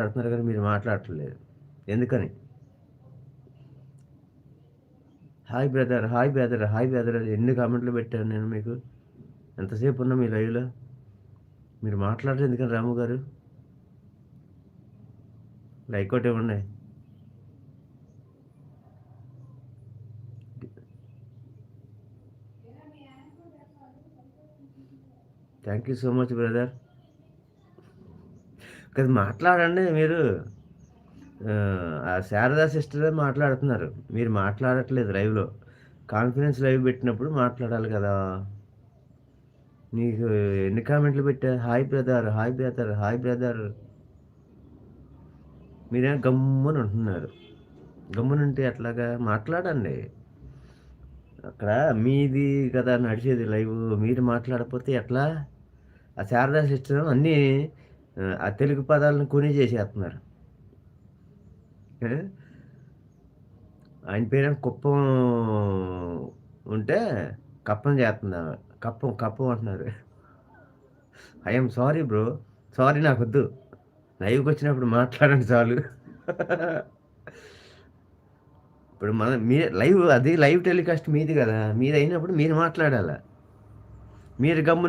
మాట్లాడుతున్నారు కానీ మీరు మాట్లాడట్లేదు. ఎందుకని? Hi brother, hi brother, hi brother అని ఎన్ని కామెంట్లు పెట్టాను నేను మీకు. ఎంతసేపు ఉన్నా మీ లైవ్‌లో. మీరు మాట్లాడరు ఎందుకని రాము గారు? లైక్ ఒకటి ఇవ్వండి. Thank you so much brother. కదా మాట్లాడండి మీరు. ఆ శారదా సిస్టరే మాట్లాడుతున్నారు. మీరు మాట్లాడట్లేదు లైవ్‌లో. కాన్ఫరెన్స్ లైవ్ పెట్టినప్పుడు మాట్లాడాలి కదా! నీకు ఎన్ని కామెంట్లు పెట్టా? Hi brother, hi brother, hi brother. మీరేమో గమ్మున ఉంటున్నారు. గమ్మునుంటే ఎట్లాగా? మాట్లాడండి. అక్కడ మీది కదా నడిచేది లైవు. మీరు మాట్లాడకపోతే ఎట్లా? ఆ శారదా సిస్టర్ అన్నీ ఆ తెలుగు పదాలను కొని చేసేస్తున్నారు. ఆ! ఆయన పేరేమో కుప్పం ఉంటే కప్పం చేత్తందామె. కప్పం, కప్పం అంటున్నారు. I am sorry bro. Sorry నాకొద్దు. లైవ్‌కొచ్చినప్పుడు మాట్లాడండి చాలు. ఇప్పుడు లైవ్ అది లైవ్ టెలికాస్ట్ మీది గదా! మీదయినప్పుడు మీరు మాట్లాడాల. మీరు గమ్మున